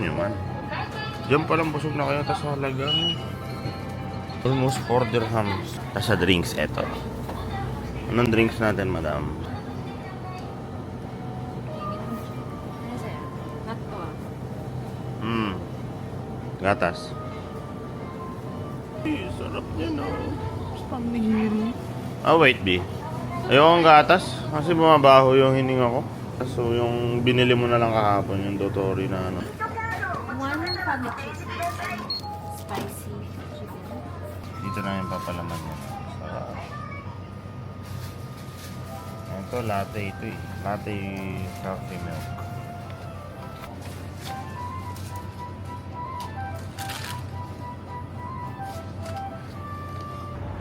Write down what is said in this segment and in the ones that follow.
nyo man. Diyan palang busog na kayo. Tapos halagang almost 4 dirhams. Tapos sa drinks, eto. Anong drinks natin, madam? Gatas. Sarap niya, no? Spam nihiri. Wait, B. Ayoko ang gatas. Kasi bumabaho yung hininga ko. So, yung binili mo na lang kahapon, yung Dotori na ano. One family chicken. Spicy chicken. Dito na yung papalaman niya. Ito, latte ito eh. Latte coffee milk.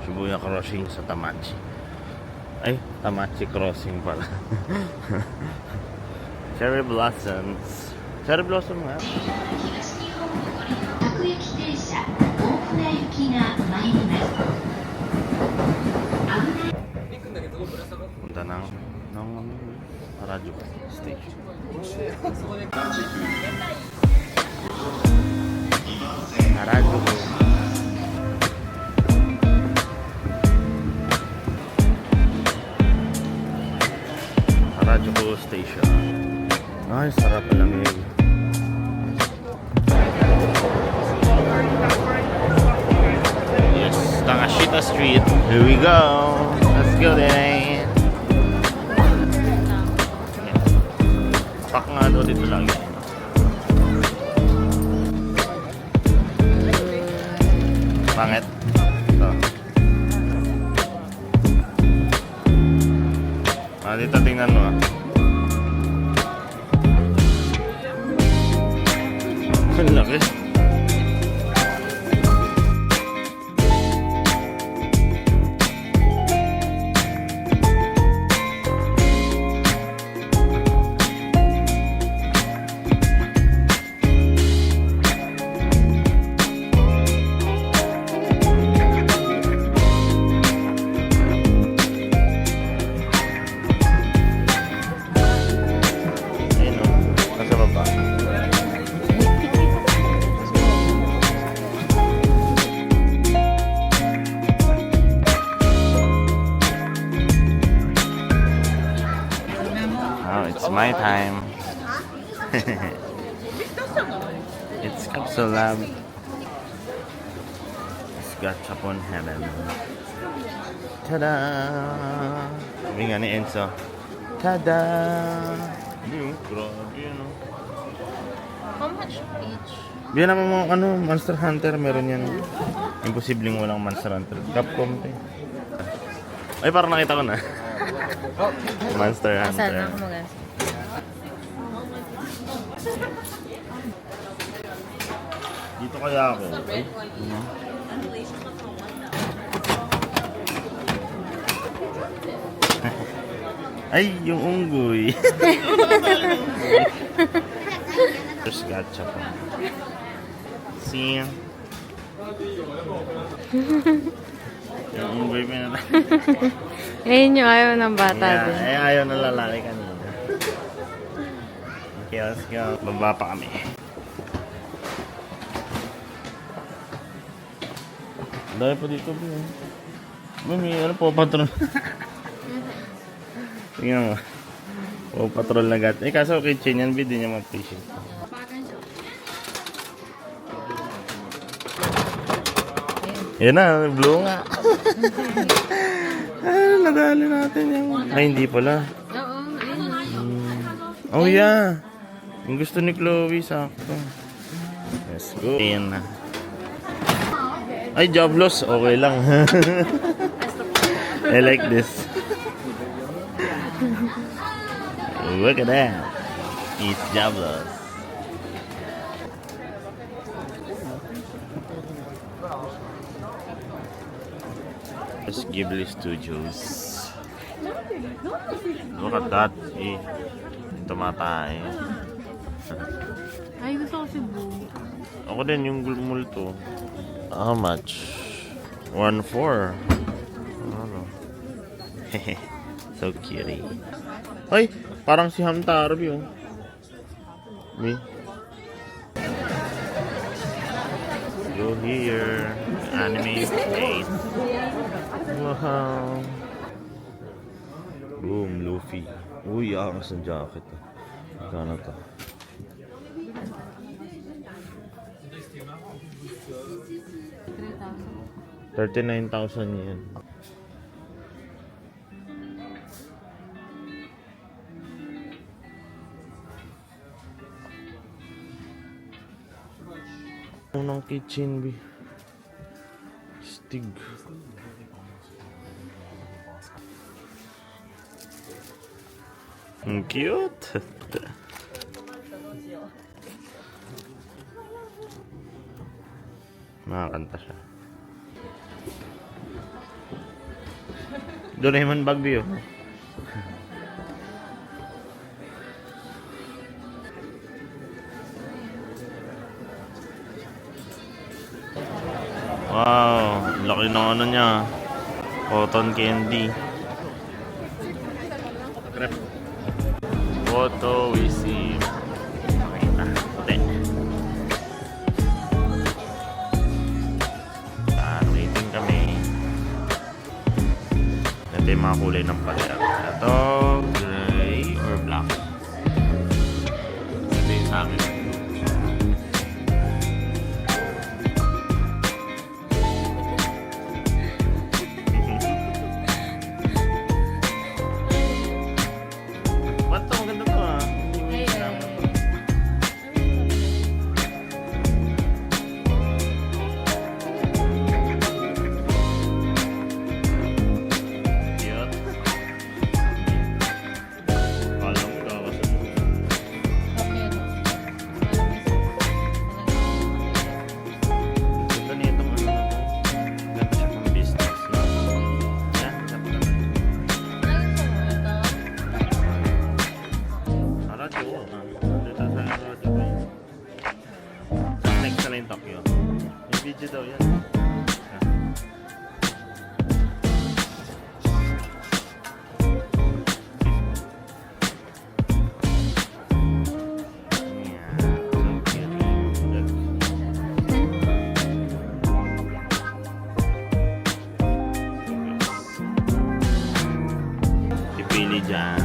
Shibuya crossing sa Tamachi. Ay, Tamachi crossing pala. Cherry blossoms. Cherry blossom nga. Punta ng Harajuku Station. Harajuku. Harajuku Station. Ay, sarap ang lamig. Yes, Takashita Street. Here we go. Let's go there. Pak nga doon dito lang yun. Pangit. Ito. Dito tingnan mo ah. Ang laki. It's my time. It's Capsule Lab. It's Gachapon Heaven. Tada! Sabi nga ni Enzo. Tada! Grabe yun, no? How much each? Biyan naman mga Monster Hunter. Meron yan. Imposibleng walang Monster Hunter. Capcom to. Ay, parang nakita ko na. Monster Hunter. Saan ako mag-ask? Dito kaya ako. Ay, ano? Ay, yung unggoy. There's gacha pa. See? Yung unggoy pa na. Ayun yung ayaw ng bata din. Ay, ayaw na lalaki kanina. Okay, let's go. Baba pa kami. Dahil po dito ba yun? May ano po, patrol. Tingnan mo. Po, patrol na gat. Eh, kaso kitchen yan, hindi niya mag-appreciate. Yan na, blue nga. Nadali natin yung... Ay, hindi pala. Oo, ayun. Oh, yeah. Yung gusto ni Chloe, sakto. Let's go. Ayan na. Ay, job loss. Okay lang. I like this. Look at that. It's job loss. It's Ghibli Studios. Look at that. Eh, tumatay. Ay, gusto ko si Boo. Ako din yung multo. How much? 1.4. Ano? So cute. Ay, parang si Hamtaro yun. Me? Go here. Anime plate. Wow. Boom, Luffy. Uy, angas ng jacket. Magkano to? 39,000 yen. Unang kitchen, B. Stig. Ang cute. Makakanta siya. Doraemon bag view. Wow, laki ng ano niya. Cotton candy. Photo we see. Makita. Puti. Waiting kami. Ito yung mga kulay ng pader. Ito, gray or black. Ito yung sa akin. Ba't to? Maganda to ah. Tokyo. May video daw yan. Pipili dyan.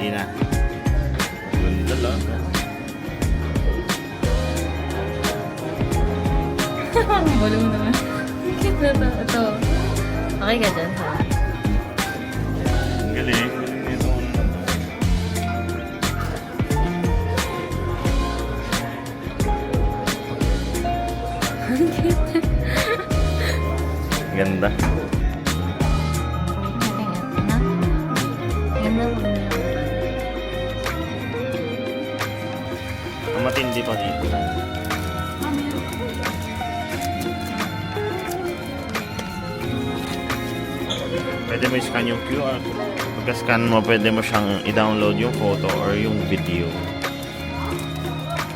Hindi na. Ganda lang. Balong naman. Cute na to. Ito. Okay ka dyan, ha? Ang galing. Galing nito. Ganda. Ang matindi pa dito. Pwede mo i-scan yung QR. Pagka-scan mo, pwede mo siyang i-download yung photo or yung video.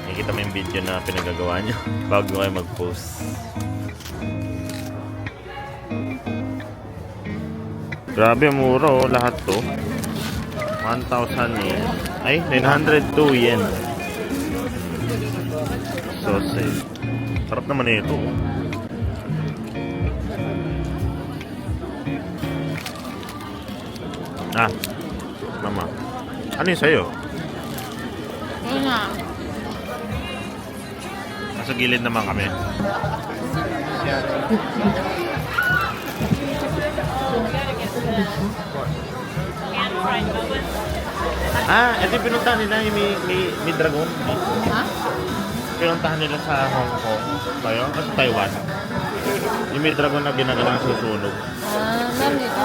Nakikita mo yung video na pinagagawa niyo bago kayo mag-post. Grabe, mura oh, lahat to. 1,000 yen. Ay, 902 yen. So safe. Sarap naman ito. Ah, mama. Ano yung sa'yo? Ayun na. Nasa gilid naman kami. Ah, ito yung pinuntahan nila yung may dragon. Ha? Pinuntahan nila sa Hong Kong. Tayo? Sa Taiwan. Yung may dragon na ginagalang susunog. Meron dito?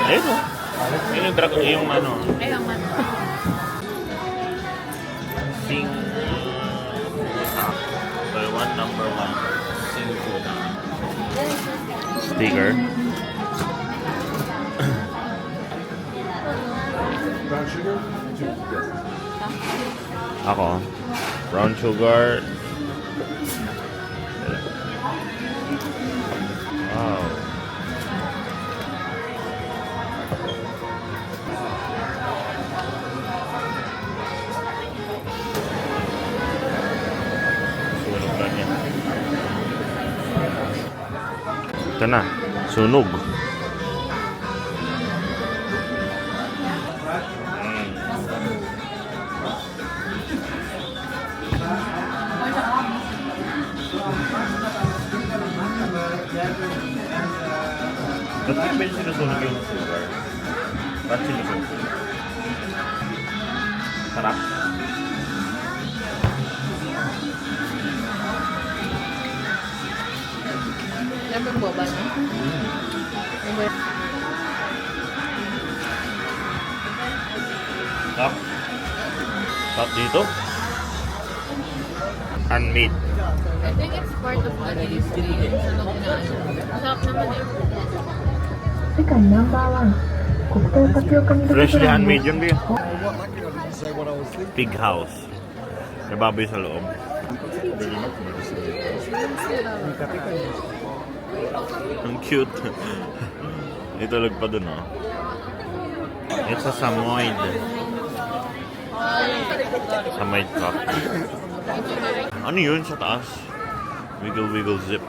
Ayun o. Ayun yung dragon, yung ano. Ayun man. Sing... Taiwan #1. Sing food. sticker. Brown sugar? Yes. Ako, brown sugar. Wow. Sunog lang yan. Ito na, sunog. Ba't di ba yung sinusunog yung sugar? Ba't sinusunog? Sarap? Siyempre boba, no? Sarap? Sarap dito? Handmade. I think it's part of the history. Sa loob na ano. Masarap naman eh. 世界ナンバーワン黒糖タピオカミルクプ Freshly ラン handmade yun, Bea. What I can say what I was thinking. Pig house. May baboy sa loob. Ang cute. Itulog pa dun, oh. It's a Samoyed. Samoyed cup. Ano yun sa taas? Wiggle, wiggle, zip.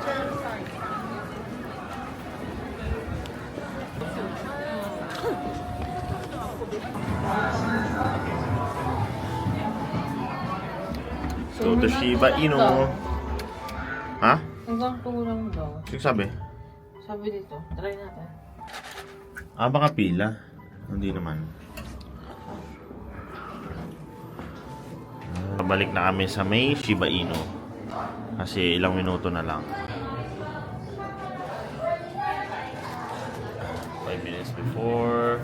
So, the Shiba Inu. Ha? Hanggang tulang daw. Sige sabi. Sabi dito, try natin. Ah, baka pila. Hindi naman. Balik na kami sa may Shiba Inu. Kasi ilang minuto na lang. 5 minutes before.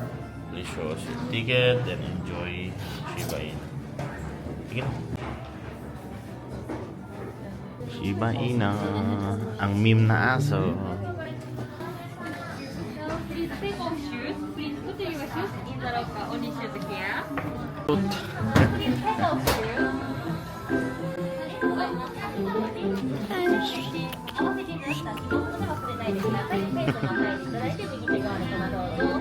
Please show us your ticket and enjoy Shiba Inu. Sige na. Shiba Inu. Ang meme na aso. Please take off shoes. Please put your shoes in the locker. Only shoes here. Please take off shoes. 合わせていただいた記憶の忘れないでください。ペースの入りいただいて右手側の棚どうぞ。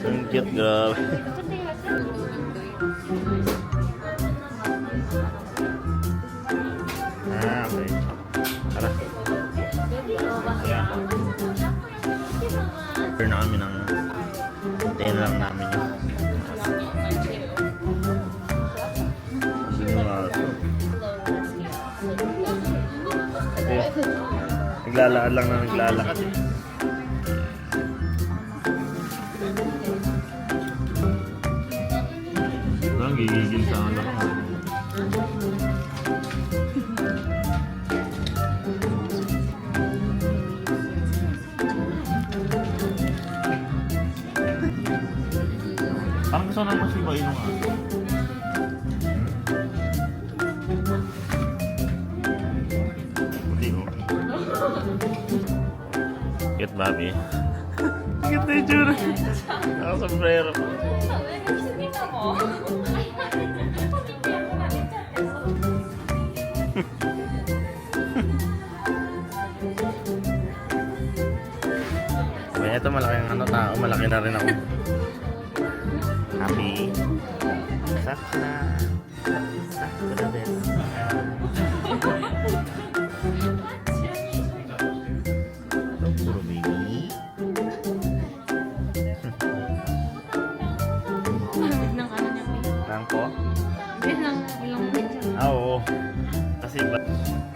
Ang cute, grabe. Put your shoes. Ah, okay. Tara. Yeah. Turn na kami ng hintayin na lang namin yun. Sino nga ito? Naglalaan lang na naglalakad eh. Ang gigigil sa ano ko. Parang gusto naman si Iba Inu nga. Hindi ko. Cute, Bobby. Cute na yung tsura. Nakasombrero. May ito malaking ano tao, malaki na rin ako. Happy. Sakto na. Sakto na din. Ito puro baby. Ng ano niya. Nang ko? Hindi, ng ilang minutes. Ah, oo. Kasi ba,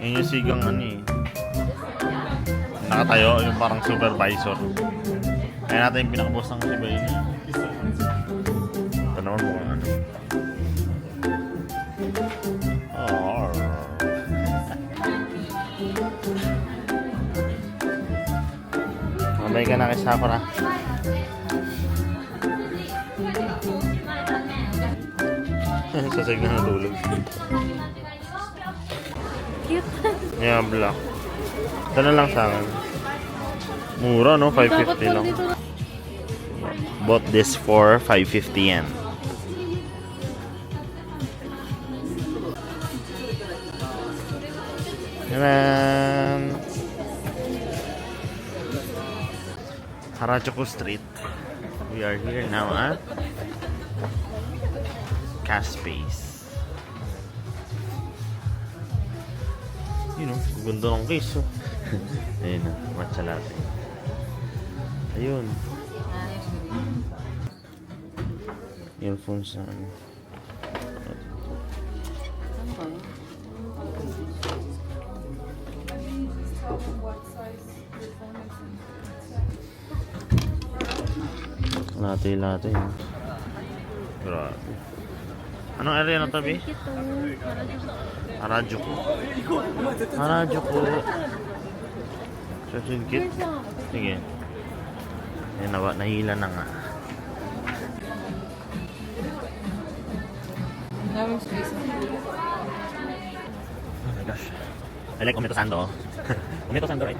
yun yung sigang ano eh. Nakatayo, yung parang supervisor. Kaya natin yung pinakaboss ng Shiba Inu. Ito naman mo ano. Oh. Mabay ka na kay Sakura. Sasig na natulog. Cute. Yeah, black. Ito na lang sa akin. Mura, no? Dapat 550 lang. dito na. Bought this for 550 yen. Ayan. Harajuku Street. We are here now at Cash-Space. Yun o, ganda ng case oh. Ayun o, matcha latte. Ayun. Earphones na ano. Latte. Grabe. Anong area na tabi? Harajuku. Shoujin Kit. Sige. Ayun, nahila na nga. Daming space. Oh my gosh. I like Ometo Sando. Ometo Sando, right?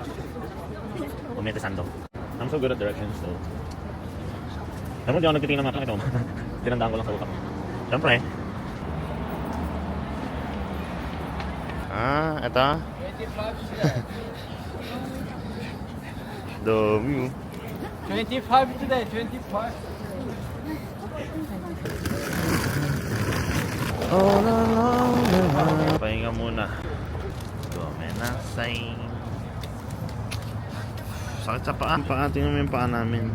Ometo Sando. I'm so good at directions, so. Alam mo, di ako nagtitingin ng map lang ito. Tinandaan ko lang sa utak. Siyempre. Ito. Dami. 25 today, 25. All along the line. Pahinga muna. Gomenasay. Sakit sa paa. Tingnan mo yung paa namin.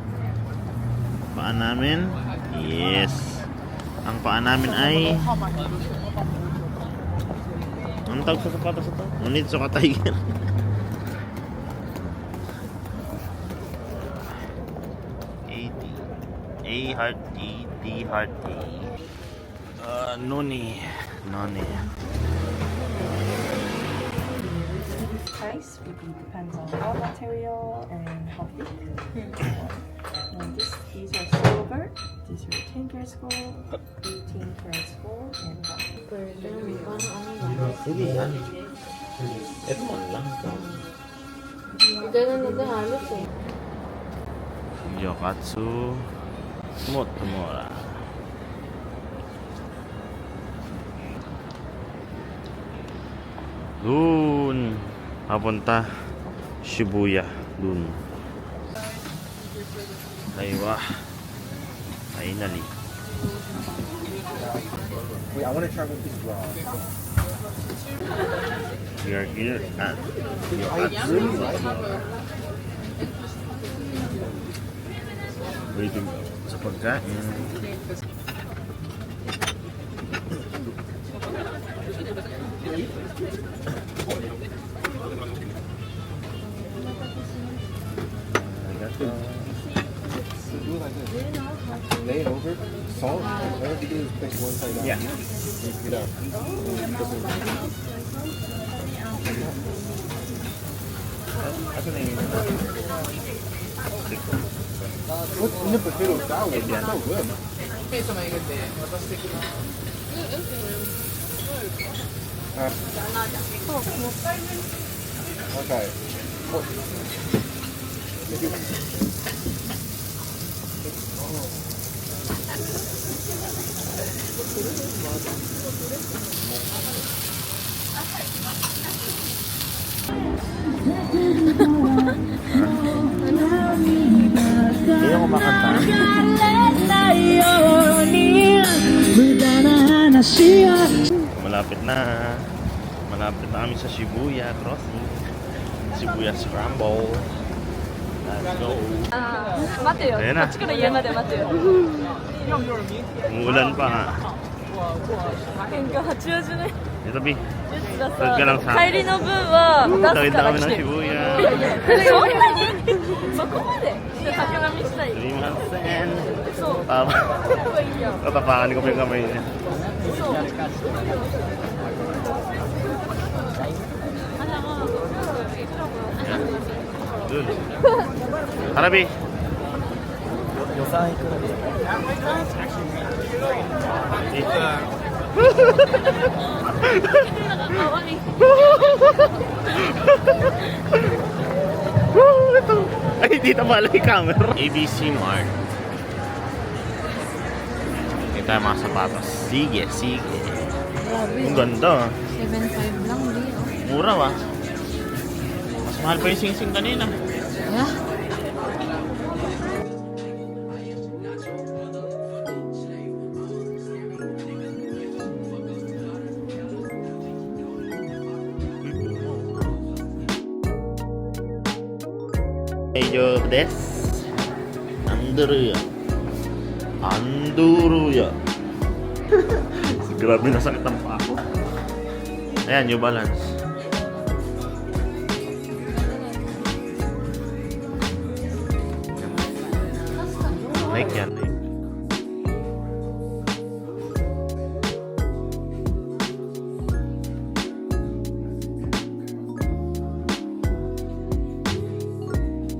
Paa namin. Yes. Ang paa namin ay... Anong tawag sa sapatos ito? Unitsu ka tiger. A heart E, D heart E. Noni. Price really depends on raw material and how thick. And these are silver, these are 10 karat gold, 18 karat gold, and Hindi yan. Ito man lang ito. Ganun na halos eh. Yokatsu Motomura. Dun. Papunta Shibuya. Dun. Daiwa. Finally. Wait, I want to try with this raw. We are here at I really like it. waiting sa pagkain. Do it like this. Lay it over. Salt. All you do is pick one side out. Yeah. Get up. What's in the potato salad? It's so good. Okay. Hindi ako makanta. Malapit na. Malapit na kami sa Shibuya Crossing. Shibuya Scramble. Let's go. 待てよ、 Ayan こ na. っちから家まで待てよ。 Umuulan pa nga. 喧嘩八王子ね。 Ito, B. だ Huwag ka lang さ sa 帰りの分は出 Tawid す na から kami 来 ng て。 Shibuya. そんなにそこまで高波したい。 Sumimasen. そう。 Tama. そうがいいや。 Tatapakan ko pa yung kamay niya. Dun. Harabi. 予算いくらですか？ かわいい。 Ito. Ay, dito pala yung camera. ABC Mart. Ito tayo mga sapatos. Sige, sige. Grabe. Ang ganda. 7.5 lang, di oh. Mura ba? Mas mahal pa yung sing-sing kanina. Yeah. Medyo des. Anduruya. Anduruya. Grabe na sakit ang paa ko. Ayan, New Balance. Nike yan. Nike.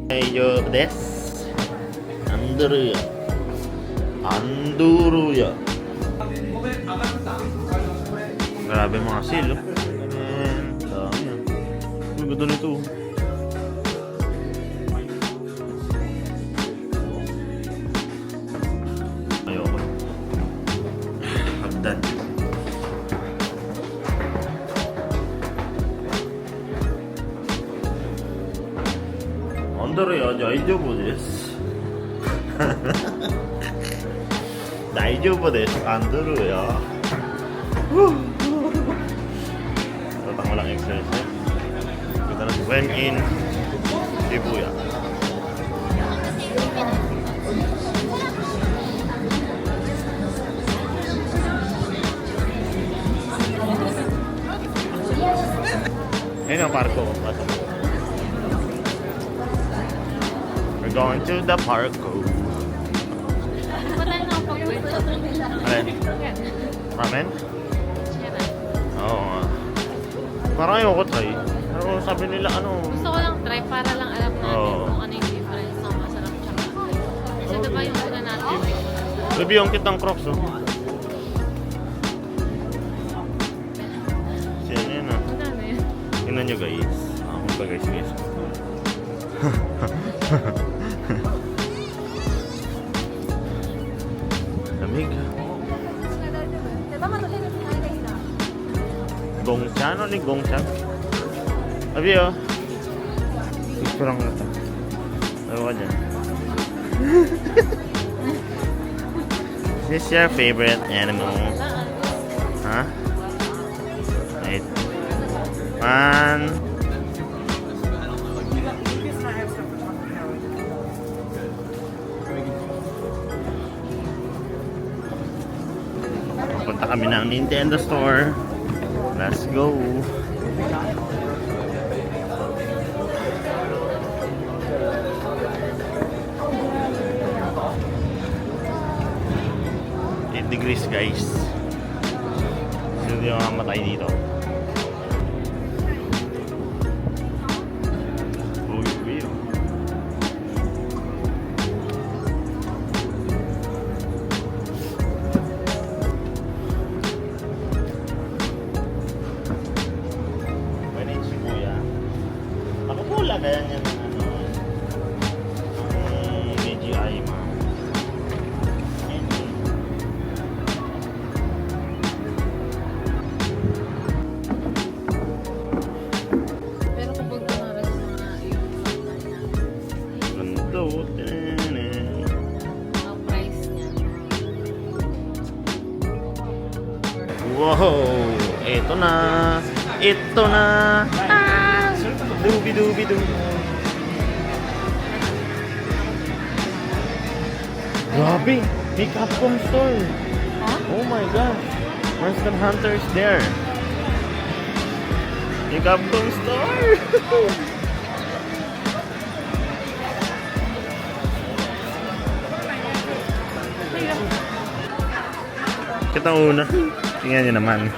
Medyo des. Anduruya. Anduruya. Grabe mga seal, oh. Ayan, dami yan. Ang ganda nito. Ayoko. Hagdan. Andaruya, daijoubu desu. Daijoubu desu, Andaruya. Tatang walang exercise. Kita na when in Shibuya. Ayun ang parko. We're going to the parko. Wala na ako pag-wait. Alin? Ramen? Oo nga. Parang ayoko try. Pero sabi nila ano... Gusto ko lang try para lang alam natin Oo. kung ano yung difference ng masarap tsaka. Kasi diba yung una natin? Review ang kitang Crocs, oh. Siya na yun, ah. Ano na yun? Tingnan nyo, guys. Ako pa, guys. Lamig. Gongcha? Ano ni Gongcha? Sabi, oh. Gusto lang na ito. Ayaw ka dyan. Is this your favorite animal? Huh? Wait. One. Punta kami ng Nintendo Store. Let's go. Degrees, guys. Hindi yung mamatay dito. Uy, uy. Pwede yung Shibuya. Nakapula kaya niya ng ano, ng BGI, ma. Pero kapag kunwari sa mga yung Ganda, oh. ang price niya. Wow! Ito na! Ito na! Ah! Dubi-dubi-dubi! Grabe! May Capcom store! Huh? Oh my gosh! Monster Hunter is there! May Capcom store! Kita una. Tingnan nyo naman.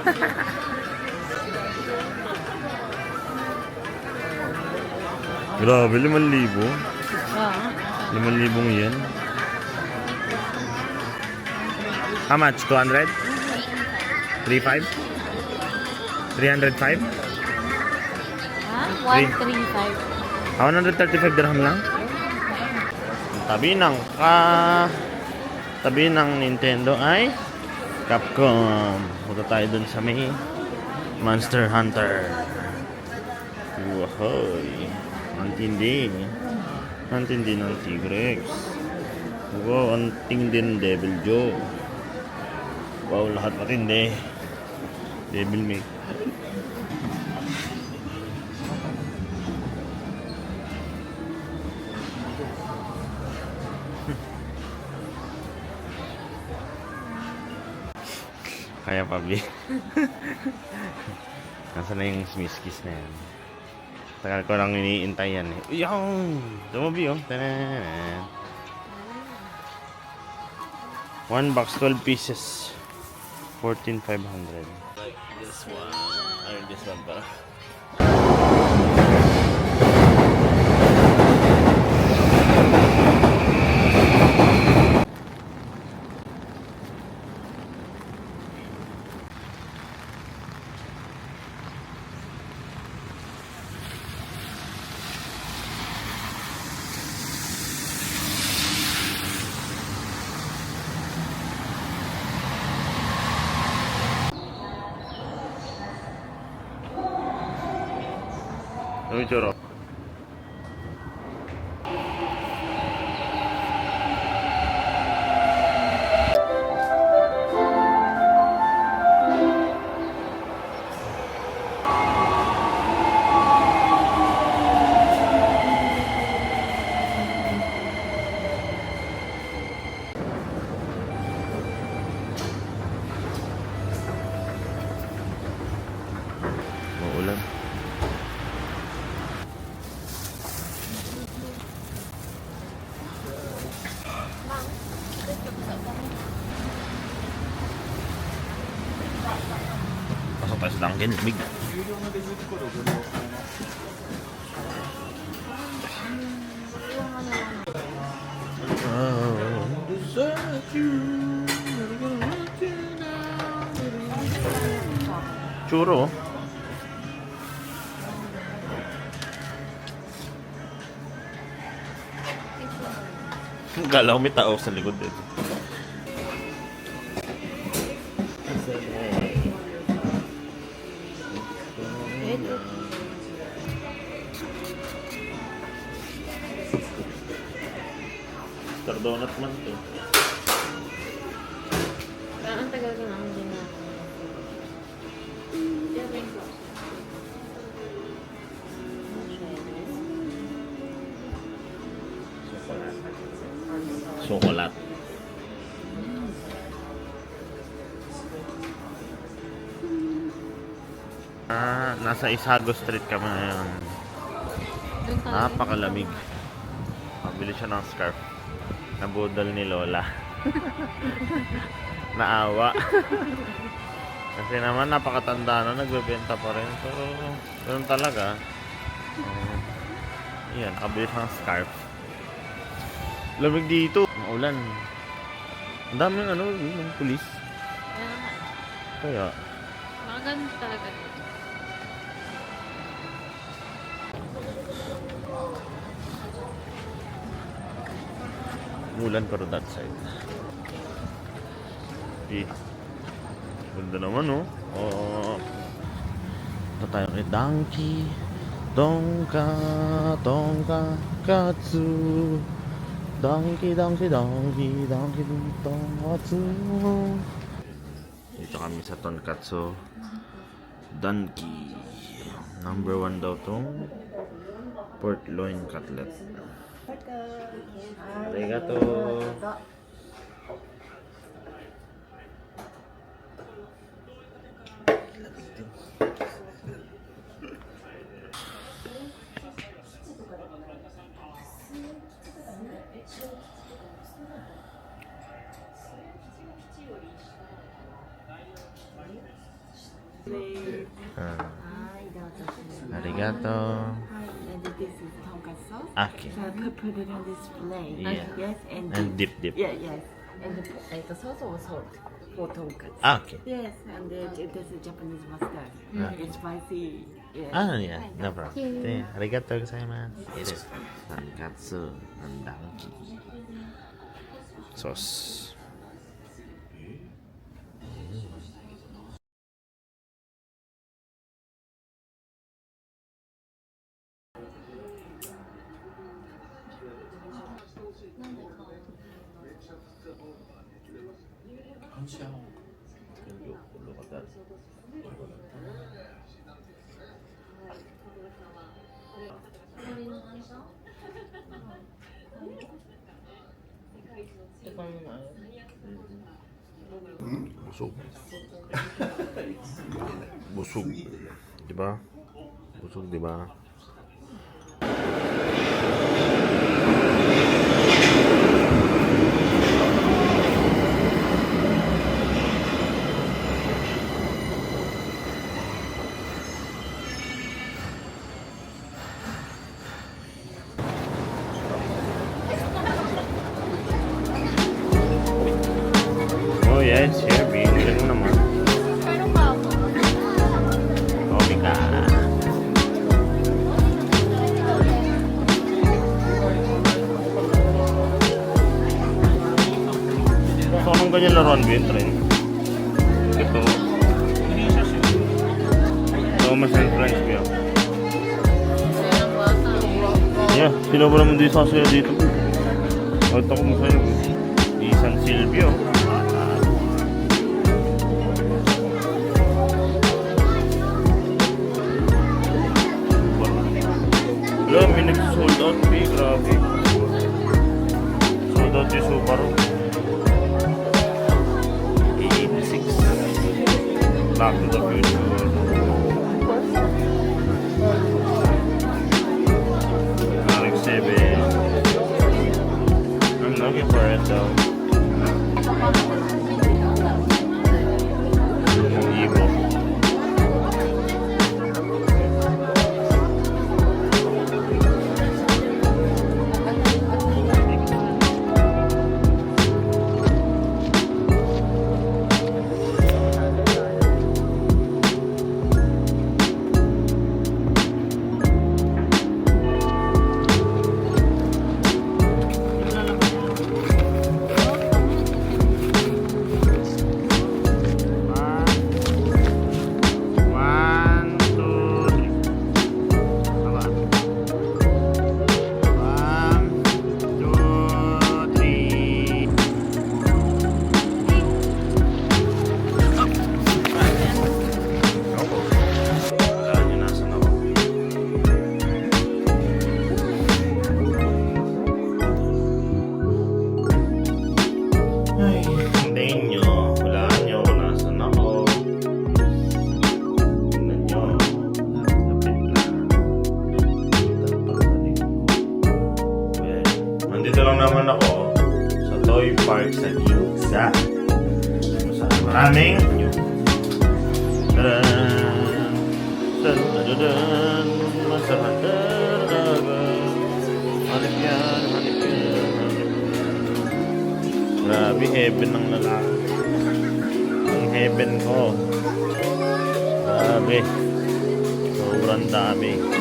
Grabe, 5,000. Wow. 5,000 yen. How much? 200? 3,500? 305? Ha? 135. 135 dirham lang? tabi ng Nintendo ay Capcom. Punta tayo dun sa may Monster Hunter. Wahoy. Ang tindi. Ang tindi ng T-Rex. Wow, ang tindi ng Devil Joe. Wow, lahat matindi. Devil May. Kaya Pabi. Nasaan na yung smiskis na yan? Tagal ko lang iniintay yan eh. Yung! Dumabi oh. Tananan. 1 box, 12 pieces. 14,500. Like this one. Or this one para. Ano yung tsura? Maulan. Pasok tayo sa Dunkin'. Big. Churro. Galaw may tao sa likod dito. Star donut man to. Ang tagal ko na hindi na. Chocolate. Nasa Isago Street kami ngayon. Napakalamig. Pabili siya ng scarf. Nabudol ni Lola. Naawa. Kasi naman napakatanda na, nagbebenta pa rin. Pero ganun talaga. Yan, nakabili siya ng scarf. Lamig dito. Maulan. Ang daming yung pulis. Kaya. Mga ganun talaga. Mulan pero that side. Eh. Ganda naman oh. Oh. Ito tayo kay Donkey. Donka, Donka, Katsu. Donkey, Donkey, Donkey, Donkey, Tonkatsu. Dito kami sa Tonkatsu. Donkey. Number 1 daw tong pork loin cutlet. Arigato. Arigato. And this is tonkatsu sauce. Okay. So put it on this plate. Yeah. Yes, and dip. yeah, yes. And the sauce was salt for tonkatsu. Okay. Yes, and this is Japanese mustard. It's spicy. Ah, yeah, no problem. Yeah, arigato gozaimasu. It is Sankatsu and donkey sauce. Busog. Busog. Diba? Busog, diba? Oh yeah, it's here. Binigyan mo naman. Pero pa ako. Okay ka. So, anong ganyan laruan ba yung train? Ito. Thomas and Friends ba yun? Ayan ang bata. Yeah, sino ba naman di sasaya dito? Ito ko mo sa'yo. Di San Silvio. Wala, may nag-sold out pa eh. Grabe. Sold out yung Subaru. 86. Back to the future. RX-7. I'm looking for it though. Yung Evo. One, two, three. Tama. One, two, three. Ako. Wala niyo nasa ako. Ay, hintayin nyo. Wala niyo kung nasan ako. Tingnan nyo. Lapit na. Pagbalik ko. Well, nandito lang naman ako sa Toy Park sa Ginza. Maraming tadan, tadan, masarap talaga. Hanip yan, hanip yan, hanip yan. Grabe, heaven ng lalaki. Ang heaven ko. Grabe. Sobrang dami.